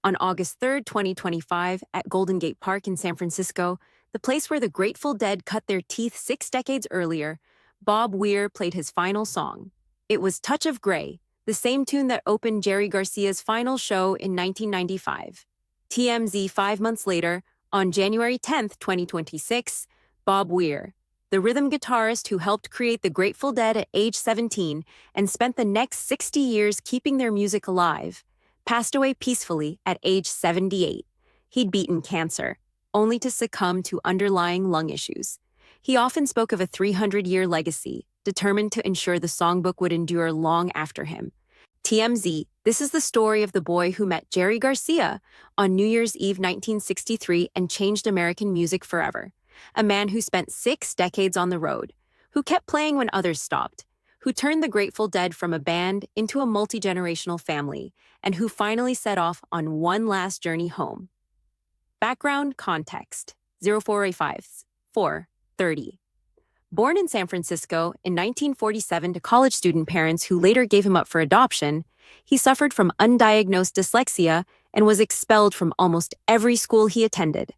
On August 3rd, 2025, at Golden Gate Park in San Francisco, the place where the Grateful Dead cut their teeth 6 decades earlier, Bob Weir played his final song. It was Touch of Grey, the same tune that opened Jerry Garcia's final show in 1995. TMZ 5 months later, on January 10th, 2026, Bob Weir, the rhythm guitarist who helped create the Grateful Dead at age 17 and spent the next 60 years keeping their music alive, passed away peacefully at age 78. He'd beaten cancer, only to succumb to underlying lung issues. He often spoke of a 300-year legacy, determined to ensure the songbook would endure long after him. TMZ, this is the story of the boy who met Jerry Garcia on New Year's Eve 1963 and changed American music forever. A man who spent 6 decades on the road, who kept playing when others stopped, who turned the Grateful Dead from a band into a multi-generational family, and who finally set off on one last journey home. Background context: 0485 430. Born in San Francisco in 1947 to college student parents who later gave him up for adoption, he suffered from undiagnosed dyslexia and was expelled from almost every school he attended.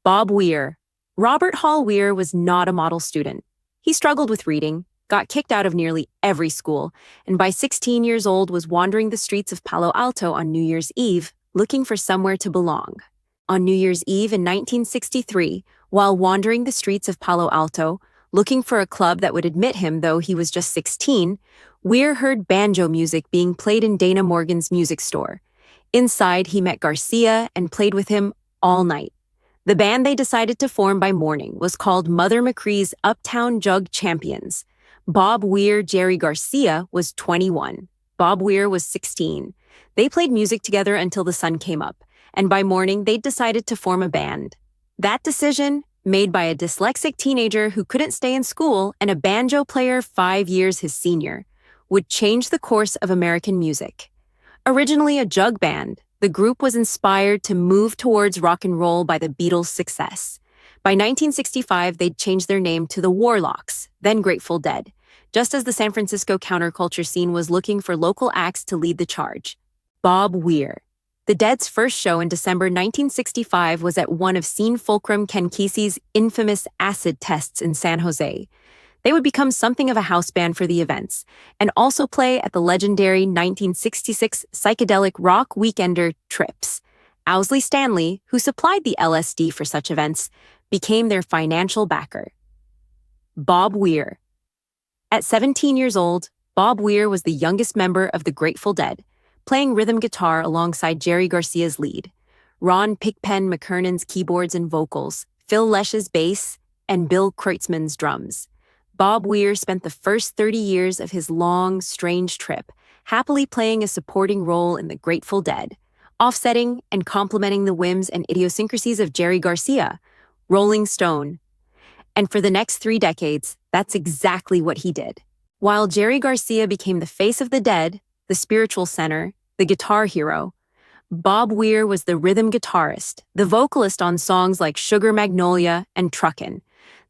Bob Weir. Robert Hall Weir was not a model student. He struggled with reading, got kicked out of nearly every school, and by 16 years old was wandering the streets of Palo Alto on New Year's Eve, looking for somewhere to belong. On New Year's Eve in 1963, while wandering the streets of Palo Alto, looking for a club that would admit him though he was just 16, Weir heard banjo music being played in Dana Morgan's music store. Inside, he met Garcia and played with him all night. The band they decided to form by morning was called Mother McCree's Uptown Jug Champions. Bob Weir Jerry Garcia was 21. Bob Weir was 16. They played music together until the sun came up, and by morning they'd decided to form a band. That decision, made by a dyslexic teenager who couldn't stay in school and a banjo player 5 years his senior, would change the course of American music. Originally a jug band, the group was inspired to move towards rock and roll by the Beatles' success. By 1965, they'd changed their name to the Warlocks, then Grateful Dead, just as the San Francisco counterculture scene was looking for local acts to lead the charge. Bob Weir. The Dead's first show in December 1965 was at one of Scene Fulcrum Ken Kesey's infamous acid tests in San Jose. They would become something of a house band for the events, and also play at the legendary 1966 psychedelic rock weekender Trips. Owsley Stanley, who supplied the LSD for such events, became their financial backer. Bob Weir. At 17 years old, Bob Weir was the youngest member of the Grateful Dead, playing rhythm guitar alongside Jerry Garcia's lead, Ron Pigpen McKernan's keyboards and vocals, Phil Lesch's bass, and Bill Kreutzmann's drums. Bob Weir spent the first 30 years of his long, strange trip happily playing a supporting role in the Grateful Dead, offsetting and complementing the whims and idiosyncrasies of Jerry Garcia, Rolling Stone. And for the next 3 decades, that's exactly what he did. While Jerry Garcia became the face of the Dead, the spiritual center, the guitar hero, Bob Weir was the rhythm guitarist, the vocalist on songs like Sugar Magnolia and Truckin',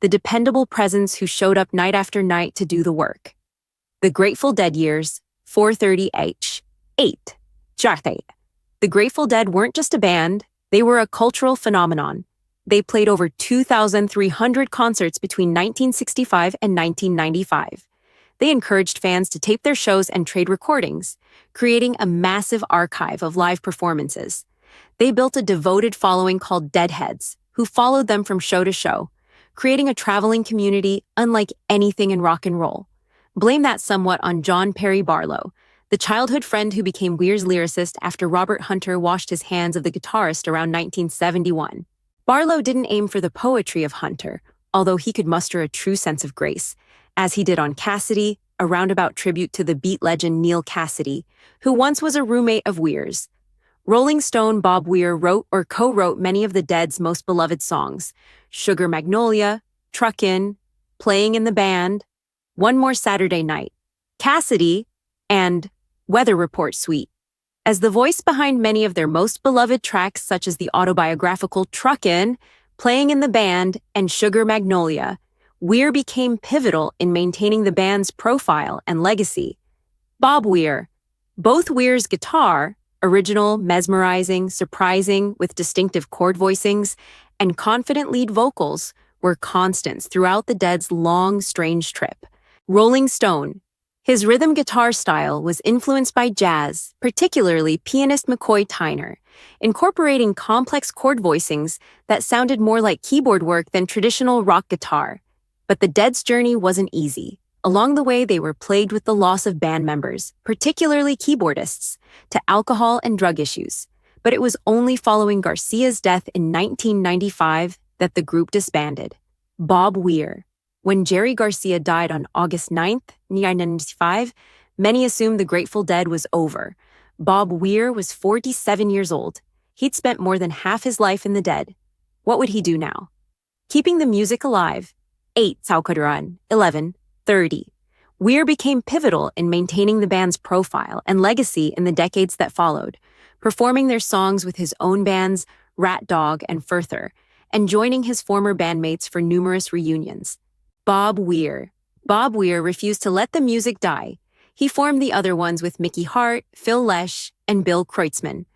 the dependable presence who showed up night after night to do the work. The Grateful Dead years, 430H, 8, Jarte. The Grateful Dead weren't just a band, they were a cultural phenomenon. They played over 2,300 concerts between 1965 and 1995. They encouraged fans to tape their shows and trade recordings, creating a massive archive of live performances. They built a devoted following called Deadheads, who followed them from show to show, creating a traveling community unlike anything in rock and roll. Blame that somewhat on John Perry Barlow, the childhood friend who became Weir's lyricist after Robert Hunter washed his hands of the guitarist around 1971. Barlow didn't aim for the poetry of Hunter, although he could muster a true sense of grace, as he did on Cassidy, a roundabout tribute to the beat legend Neil Cassidy, who once was a roommate of Weir's. Rolling Stone Bob Weir wrote or co-wrote many of the Dead's most beloved songs: Sugar Magnolia, Truckin', Playing in the Band, One More Saturday Night, Cassidy, and Weather Report Suite. As the voice behind many of their most beloved tracks such as the autobiographical Truckin', Playing in the Band, and Sugar Magnolia, Weir became pivotal in maintaining the band's profile and legacy. Bob Weir. Both Weir's guitar, Original, mesmerizing, surprising, with distinctive chord voicings, and confident lead vocals were constants throughout the Dead's long, strange trip. Rolling Stone. His rhythm guitar style was influenced by jazz, particularly pianist McCoy Tyner, incorporating complex chord voicings that sounded more like keyboard work than traditional rock guitar. But the Dead's journey wasn't easy. Along the way, they were plagued with the loss of band members, particularly keyboardists, to alcohol and drug issues. But it was only following Garcia's death in 1995 that the group disbanded. Bob Weir. When Jerry Garcia died on August 9th, 1995, many assumed the Grateful Dead was over. Bob Weir was 47 years old. He'd spent more than half his life in the Dead. What would he do now? Keeping the music alive. 8. Saukaduran. 11. 30. Weir became pivotal in maintaining the band's profile and legacy in the decades that followed, performing their songs with his own bands, Rat Dog and Further, and joining his former bandmates for numerous reunions. Bob Weir. Bob Weir refused to let the music die. He formed the other ones with Mickey Hart, Phil Lesh, and Bill Kreutzmann.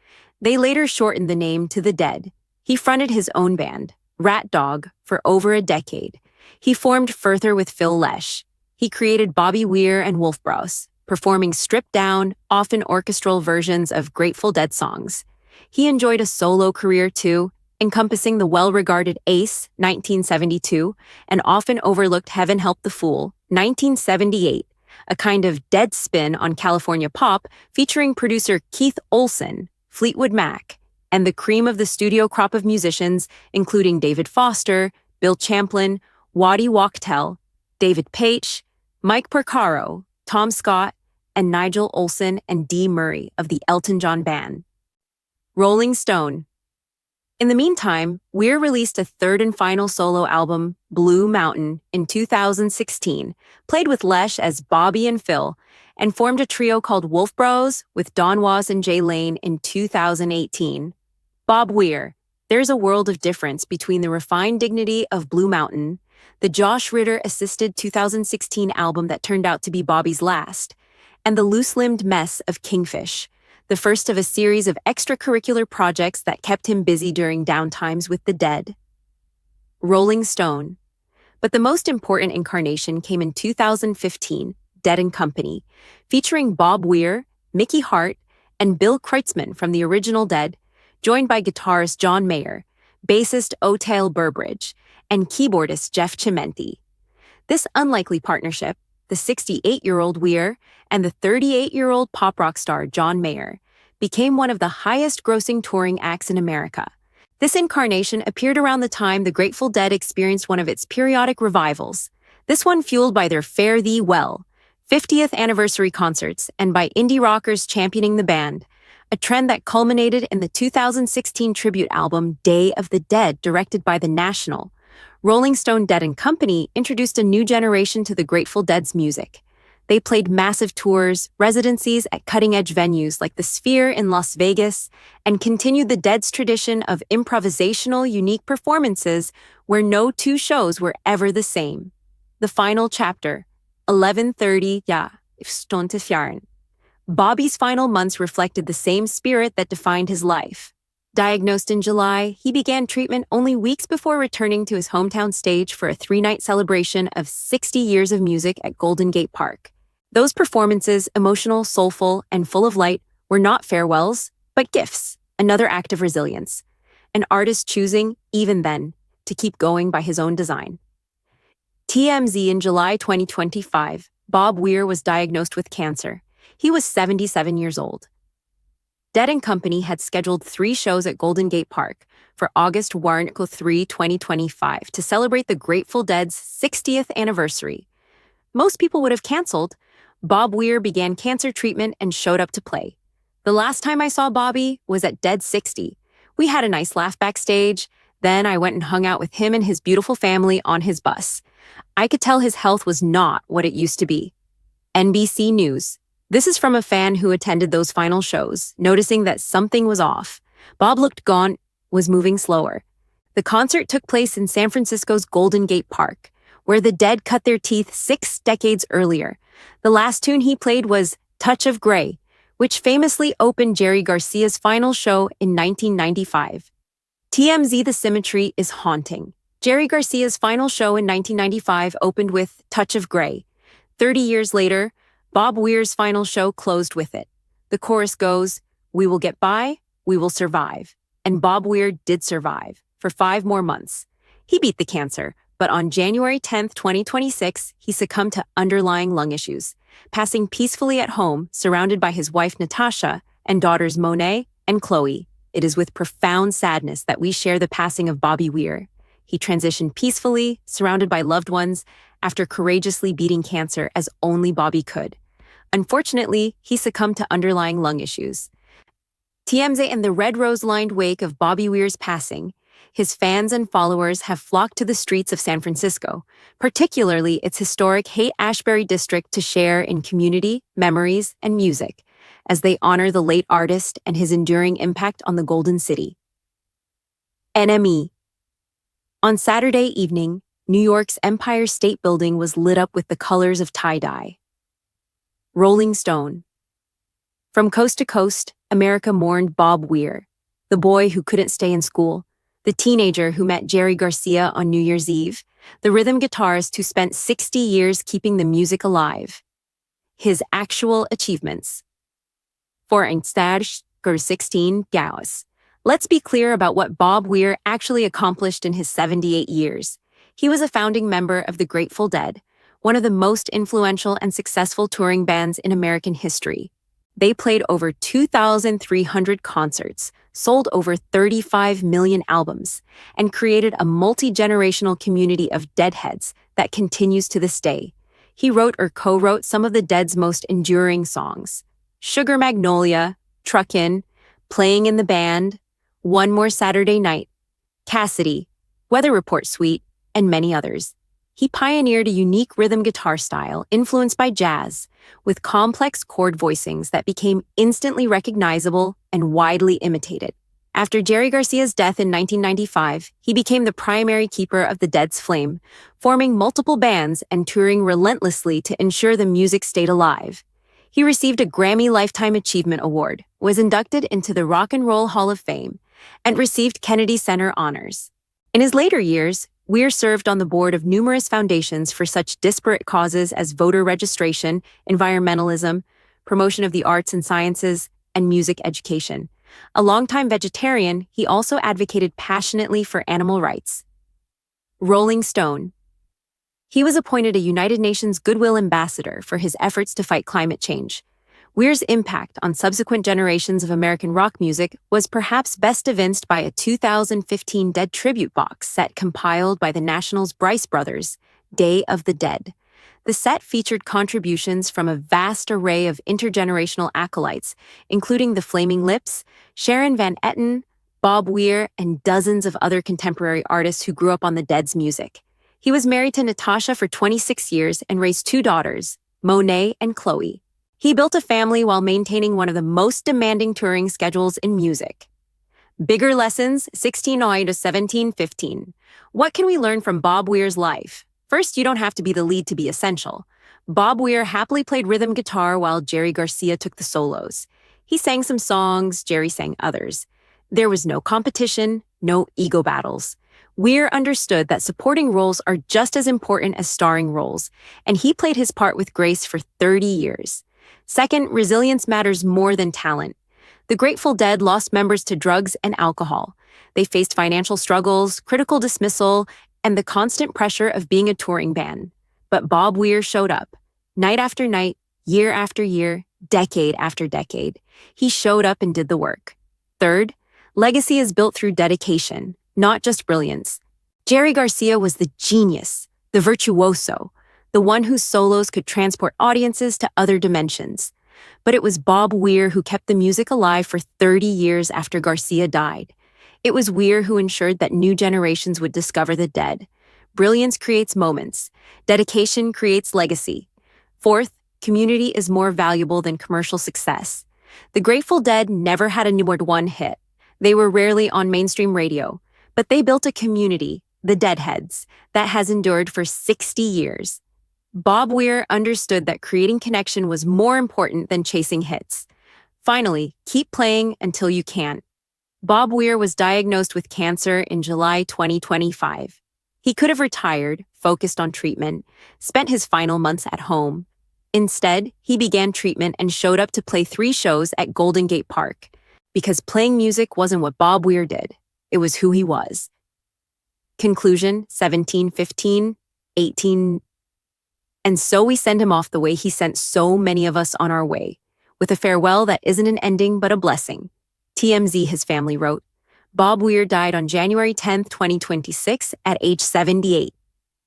They later shortened the name to The Dead. He fronted his own band, Rat Dog, for over a decade. He formed Further with Phil Lesh. He created Bobby Weir and Wolfbrows, performing stripped-down, often orchestral versions of Grateful Dead songs. He enjoyed a solo career too, encompassing the well-regarded Ace, 1972, and often overlooked Heaven Help the Fool, 1978, a kind of Dead spin on California pop featuring producer Keith Olsen, Fleetwood Mac, and the cream of the studio crop of musicians, including David Foster, Bill Champlin, Waddy Wachtel, David Paich, Mike Porcaro, Tom Scott, and Nigel Olsson and Dee Murray of the Elton John Band. Rolling Stone. In the meantime, Weir released a third and final solo album, Blue Mountain, in 2016, played with Lesh as Bobby and Phil, and formed a trio called Wolfbros with Don Was and Jay Lane in 2018. Bob Weir. There's a world of difference between the refined dignity of Blue Mountain, the Josh Ritter-assisted 2016 album that turned out to be Bobby's last, and the loose-limbed mess of Kingfish, the first of a series of extracurricular projects that kept him busy during downtimes with the Dead. Rolling Stone. But the most important incarnation came in 2015, Dead and Company, featuring Bob Weir, Mickey Hart, and Bill Kreutzmann from the original Dead, joined by guitarist John Mayer, bassist Otail Burbridge, and keyboardist Jeff Chimenti. This unlikely partnership, the 68-year-old Weir and the 38-year-old pop rock star John Mayer, became one of the highest-grossing touring acts in America. This incarnation appeared around the time the Grateful Dead experienced one of its periodic revivals, this one fueled by their Fare Thee Well 50th anniversary concerts and by indie rockers championing the band, a trend that culminated in the 2016 tribute album Day of the Dead, directed by The National. Rolling Stone Dead and Company introduced a new generation to the Grateful Dead's music. They played massive tours, residencies at cutting-edge venues like the Sphere in Las Vegas, and continued the Dead's tradition of improvisational, unique performances where no two shows were ever the same. The final chapter, 11:30, Stunde fjern. Bobby's final months reflected the same spirit that defined his life. Diagnosed in July, he began treatment only weeks before returning to his hometown stage for a 3-night celebration of 60 years of music at Golden Gate Park. Those performances, emotional, soulful, and full of light, were not farewells, but gifts, another act of resilience. An artist choosing, even then, to keep going by his own design. TMZ in July 2025, Bob Weir was diagnosed with cancer. He was 77 years old. Dead and Company had scheduled 3 shows at Golden Gate Park for August 3, 2025 to celebrate the Grateful Dead's 60th anniversary. Most people would have canceled. Bob Weir began cancer treatment and showed up to play. The last time I saw Bobby was at Dead 60. We had a nice laugh backstage. Then I went and hung out with him and his beautiful family on his bus. I could tell his health was not what it used to be. NBC News. This is from a fan who attended those final shows, noticing that something was off. Bob looked gaunt, was moving slower. The concert took place in San Francisco's Golden Gate Park, where the Dead cut their teeth 6 decades earlier. The last tune he played was Touch of Grey, which famously opened Jerry Garcia's final show in 1995. TMZ. The symmetry is haunting. Jerry Garcia's final show in 1995 opened with Touch of Grey. 30 years later, Bob Weir's final show closed with it. The chorus goes, "We will get by, we will survive." And Bob Weir did survive for 5 more months. He beat the cancer, but on January 10, 2026, he succumbed to underlying lung issues, passing peacefully at home, surrounded by his wife Natasha and daughters Monet and Chloe. It is with profound sadness that we share the passing of Bobby Weir. He transitioned peacefully, surrounded by loved ones, after courageously beating cancer as only Bobby could. Unfortunately, he succumbed to underlying lung issues. TMZ. In the red rose-lined wake of Bobby Weir's passing, his fans and followers have flocked to the streets of San Francisco, particularly its historic Haight-Ashbury district, to share in community, memories, and music, as they honor the late artist and his enduring impact on the Golden City. NME. On Saturday evening, New York's Empire State Building was lit up with the colors of tie-dye. Rolling Stone. From coast to coast, America mourned Bob Weir, the boy who couldn't stay in school, the teenager who met Jerry Garcia on New Year's Eve, the rhythm guitarist who spent 60 years keeping the music alive. His actual achievements. For Einstage, 16 Gauss. Let's be clear about what Bob Weir actually accomplished in his 78 years. He was a founding member of the Grateful Dead, one of the most influential and successful touring bands in American history. They played over 2,300 concerts, sold over 35 million albums, and created a multi-generational community of Deadheads that continues to this day. He wrote or co-wrote some of the Dead's most enduring songs: Sugar Magnolia, Truckin', Playing in the Band, One More Saturday Night, Cassidy, Weather Report Suite, and many others. He pioneered a unique rhythm guitar style influenced by jazz, with complex chord voicings that became instantly recognizable and widely imitated. After Jerry Garcia's death in 1995, he became the primary keeper of the Dead's flame, forming multiple bands and touring relentlessly to ensure the music stayed alive. He received a Grammy Lifetime Achievement Award, was inducted into the Rock and Roll Hall of Fame, and received Kennedy Center honors. In his later years, Weir served on the board of numerous foundations for such disparate causes as voter registration, environmentalism, promotion of the arts and sciences, and music education. A longtime vegetarian, he also advocated passionately for animal rights. Rolling Stone. He was appointed a United Nations Goodwill Ambassador for his efforts to fight climate change. Weir's impact on subsequent generations of American rock music was perhaps best evinced by a 2015 Dead tribute box set compiled by the National's Bryce Brothers, Day of the Dead. The set featured contributions from a vast array of intergenerational acolytes, including the Flaming Lips, Sharon Van Etten, Bob Weir, and dozens of other contemporary artists who grew up on the Dead's music. He was married to Natasha for 26 years and raised 2 daughters, Monet and Chloe. He built a family while maintaining one of the most demanding touring schedules in music. Bigger Lessons, 1609 to 1715. What can we learn from Bob Weir's life? First, you don't have to be the lead to be essential. Bob Weir happily played rhythm guitar while Jerry Garcia took the solos. He sang some songs, Jerry sang others. There was no competition, no ego battles. Weir understood that supporting roles are just as important as starring roles, and he played his part with grace for 30 years. Second, resilience matters more than talent. The Grateful Dead lost members to drugs and alcohol. They faced financial struggles, critical dismissal, and the constant pressure of being a touring band. But Bob Weir showed up. Night after night, year after year, decade after decade. He showed up and did the work. Third, legacy is built through dedication, not just brilliance. Jerry Garcia was the genius, the virtuoso, the one whose solos could transport audiences to other dimensions. But it was Bob Weir who kept the music alive for 30 years after Garcia died. It was Weir who ensured that new generations would discover the Dead. Brilliance creates moments. Dedication creates legacy. Fourth, community is more valuable than commercial success. The Grateful Dead never had a #1 hit. They were rarely on mainstream radio, but they built a community, the Deadheads, that has endured for 60 years. Bob Weir understood that creating connection was more important than chasing hits. Finally, keep playing until you can't. Bob Weir was diagnosed with cancer in July 2025. He could have retired, focused on treatment, spent his final months at home. Instead, he began treatment and showed up to play 3 shows at Golden Gate Park. Because playing music wasn't what Bob Weir did, it was who he was. Conclusion 1715, 18. And so we send him off the way he sent so many of us on our way, with a farewell that isn't an ending but a blessing. TMZ, his family wrote. Bob Weir died on January 10, 2026, at age 78.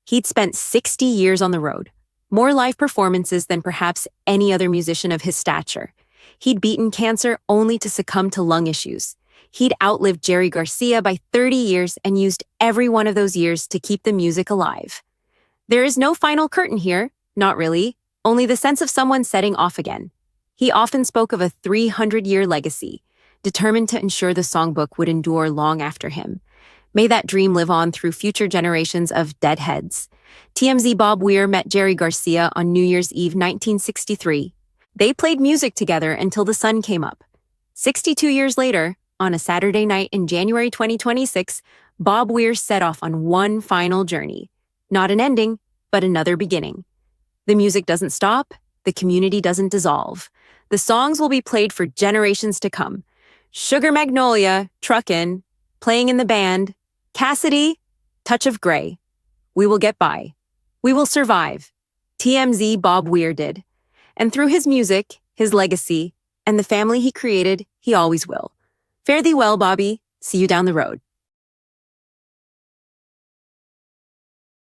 He'd spent 60 years on the road, more live performances than perhaps any other musician of his stature. He'd beaten cancer only to succumb to lung issues. He'd outlived Jerry Garcia by 30 years and used every one of those years to keep the music alive. There is no final curtain here, not really, only the sense of someone setting off again. He often spoke of a 300-year legacy, determined to ensure the songbook would endure long after him. May that dream live on through future generations of deadheads. TMZ Bob Weir met Jerry Garcia on New Year's Eve 1963. They played music together until the sun came up. 62 years later, on a Saturday night in January 2026, Bob Weir set off on one final journey. Not an ending, but another beginning. The music doesn't stop, the community doesn't dissolve. The songs will be played for generations to come. Sugar Magnolia, Truckin', Playing in the Band, Cassidy, Touch of Grey. We will get by. We will survive. TMZ Bob Weir did. And through his music, his legacy, and the family he created, he always will. Fare thee well, Bobby. See you down the road.